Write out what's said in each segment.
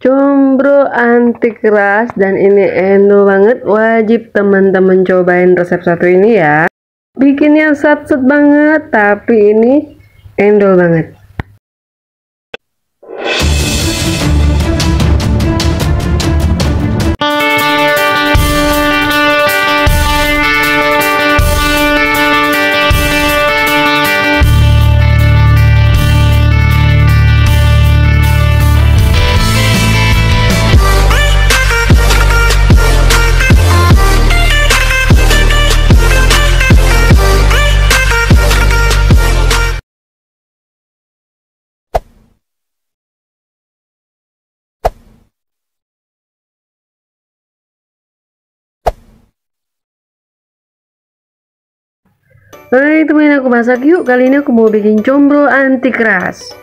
Combro anti keras dan ini endol banget, wajib teman-teman cobain resep satu ini ya. Bikinnya sat-set banget, tapi ini endol banget. Hai temenin aku masak yuk. Kali ini aku mau bikin combro anti keras.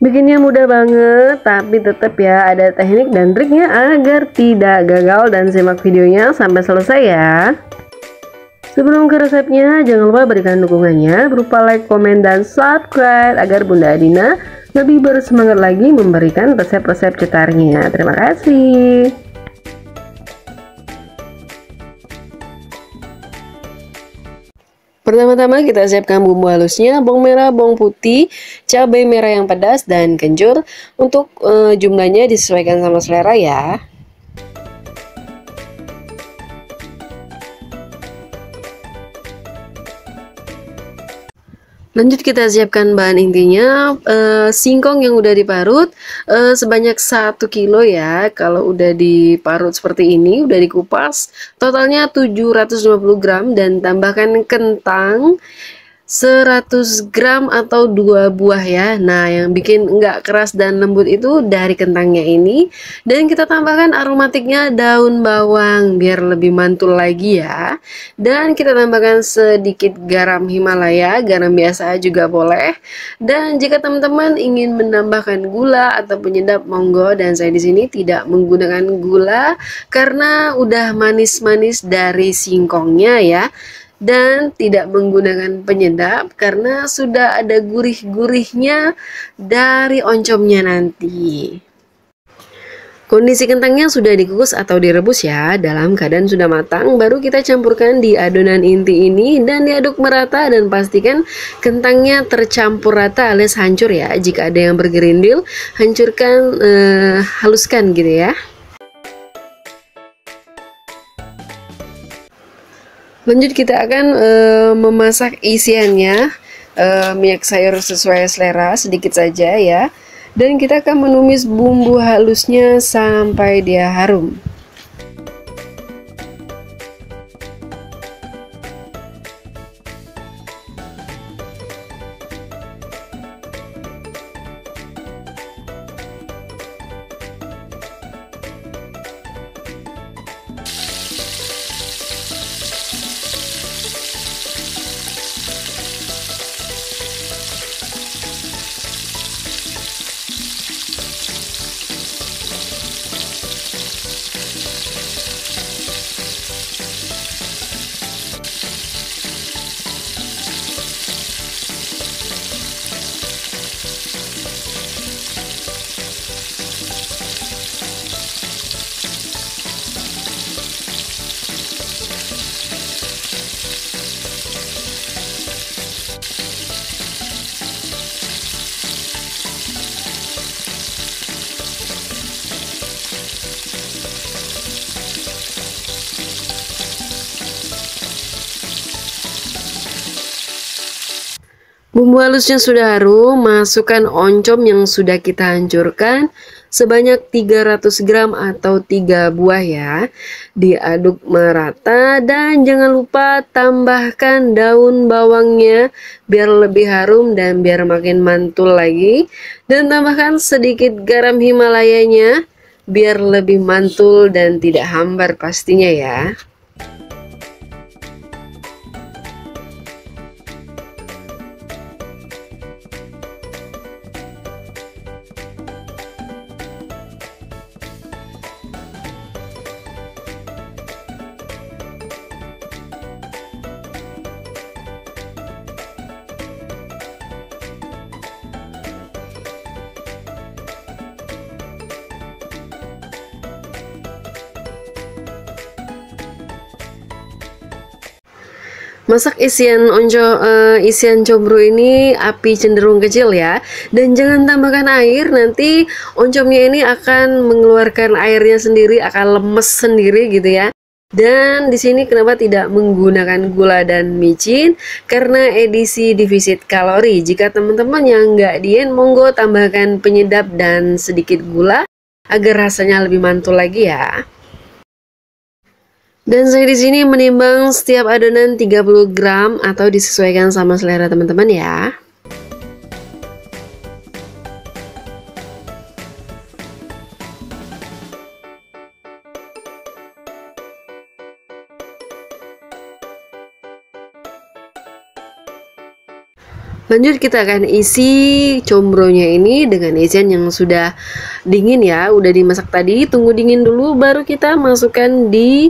Bikinnya mudah banget, tapi tetap ya ada teknik dan triknya agar tidak gagal, dan simak videonya sampai selesai ya. Sebelum ke resepnya, jangan lupa berikan dukungannya berupa like, komen, dan subscribe agar Bunda Adina lebih bersemangat lagi memberikan resep-resep cetarnya. Terima kasih. Pertama-tama kita siapkan bumbu halusnya, bawang merah, bawang putih, cabai merah yang pedas, dan kencur. Untuk jumlahnya disesuaikan sama selera ya. Lanjut kita siapkan bahan intinya, singkong yang udah diparut sebanyak 1 kilo ya. Kalau udah diparut seperti ini, udah dikupas, totalnya 750 gram, dan tambahkan kentang 100 gram atau 2 buah ya. Nah, yang bikin nggak keras dan lembut itu dari kentangnya ini. Dan kita tambahkan aromatiknya daun bawang biar lebih mantul lagi ya. Dan kita tambahkan sedikit garam Himalaya, garam biasa juga boleh. Dan jika teman-teman ingin menambahkan gula atau penyedap, monggo. Dan saya di sini tidak menggunakan gula karena udah manis-manis dari singkongnya ya. Dan tidak menggunakan penyedap karena sudah ada gurih-gurihnya dari oncomnya nanti. Kondisi kentangnya sudah dikukus atau direbus ya, dalam keadaan sudah matang, baru kita campurkan di adonan inti ini dan diaduk merata, dan pastikan kentangnya tercampur rata alias hancur ya. Jika ada yang bergerindil, hancurkan, haluskan gitu ya. Lanjut kita akan memasak isiannya, minyak sayur sesuai selera sedikit saja ya. Dan kita akan menumis bumbu halusnya sampai dia harum. Bumbu halusnya sudah harum, masukkan oncom yang sudah kita hancurkan sebanyak 300 gram atau 3 buah ya. Diaduk merata dan jangan lupa tambahkan daun bawangnya biar lebih harum dan biar makin mantul lagi. Dan tambahkan sedikit garam Himalayanya biar lebih mantul dan tidak hambar pastinya ya. Masak isian combro ini api cenderung kecil ya, dan jangan tambahkan air, nanti oncomnya ini akan mengeluarkan airnya sendiri, akan lemes sendiri gitu ya. Dan di sini kenapa tidak menggunakan gula dan micin? Karena edisi defisit kalori. Jika teman-teman yang nggak diet, monggo tambahkan penyedap dan sedikit gula agar rasanya lebih mantul lagi ya. Dan saya di sini menimbang setiap adonan 30 gram atau disesuaikan sama selera teman-teman ya. Lanjut kita akan isi combronya ini dengan isian yang sudah dingin ya, udah dimasak tadi, tunggu dingin dulu baru kita masukkan di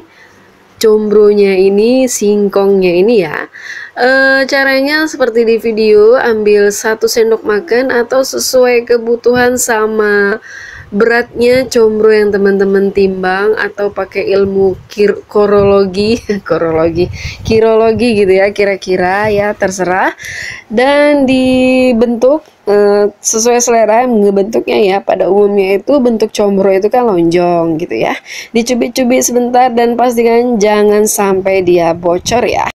combronya ini, singkongnya ini ya. Caranya seperti di video, ambil 1 sendok makan atau sesuai kebutuhan sama beratnya combro yang teman-teman timbang, atau pakai ilmu kirologi gitu ya, kira-kira ya, terserah. Dan dibentuk sesuai selera ngebentuknya ya. Pada umumnya itu bentuk combro itu kan lonjong gitu ya, dicubit-cubit sebentar dan pastikan jangan sampai dia bocor ya.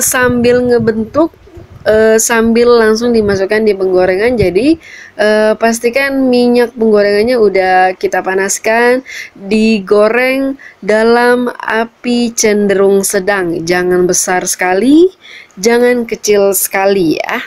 Sambil ngebentuk, sambil langsung dimasukkan di penggorengan. Jadi pastikan minyak penggorengannya udah kita panaskan, digoreng dalam api cenderung sedang, jangan besar sekali, jangan kecil sekali ya.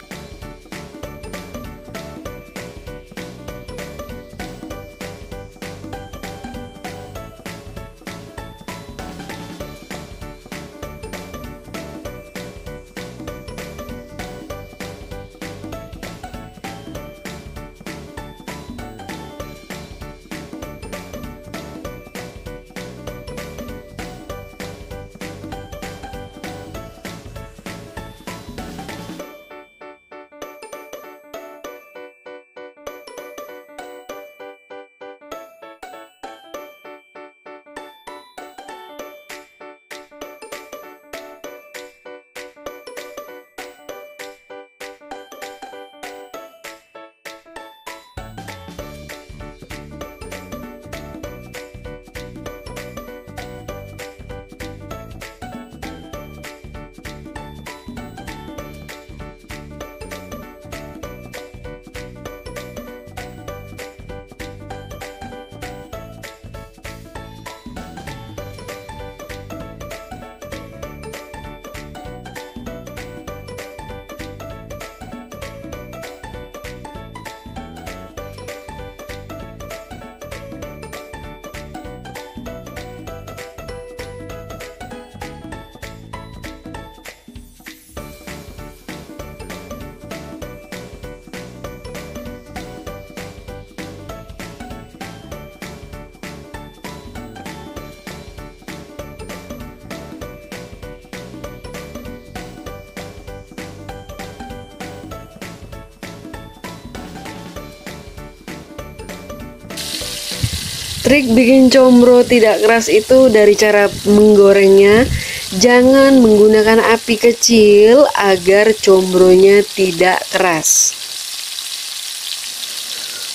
Trik bikin combro tidak keras itu dari cara menggorengnya. Jangan menggunakan api kecil agar combronya tidak keras.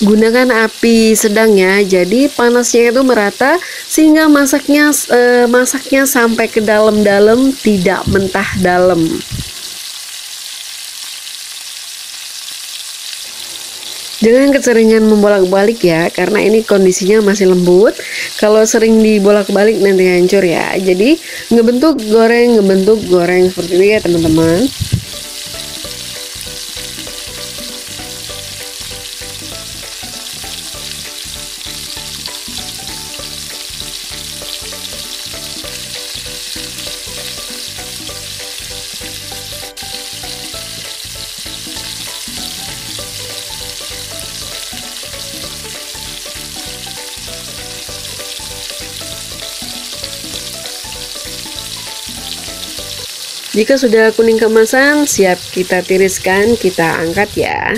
Gunakan api sedang ya, jadi panasnya itu merata sehingga masaknya sampai ke dalam-dalam, tidak mentah dalam. Jangan keseringan membolak-balik ya, karena ini kondisinya masih lembut. Kalau sering dibolak-balik nanti hancur ya. Jadi ngebentuk goreng seperti ini ya teman-teman. Jika sudah kuning keemasan, siap kita tiriskan, kita angkat ya.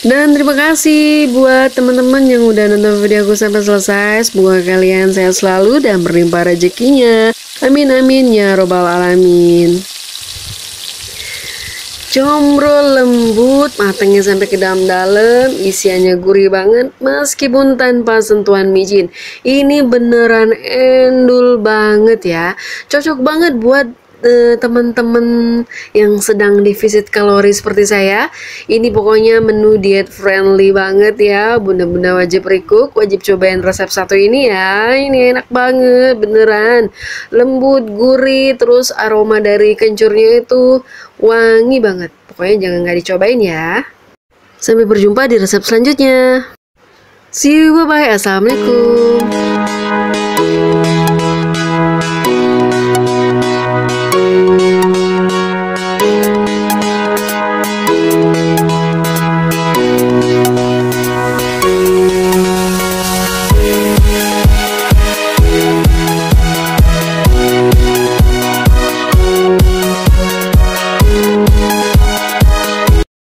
Dan terima kasih buat teman-teman yang udah nonton video aku sampai selesai. Semoga kalian sehat selalu dan berlimpah rezekinya. Amin amin ya robbal alamin. Combrol lembut, matangnya sampai ke dalam-dalam, isiannya gurih banget meskipun tanpa sentuhan micin. Ini beneran endul banget ya. Cocok banget buat teman-teman yang sedang defisit kalori seperti saya. Ini pokoknya menu diet friendly banget ya. Bunda-bunda wajib recook, wajib cobain resep satu ini ya. Ini enak banget beneran. Lembut, gurih, terus aroma dari kencurnya itu wangi banget. Pokoknya jangan nggak dicobain ya. Sampai berjumpa di resep selanjutnya. See you, bye-bye. Assalamualaikum.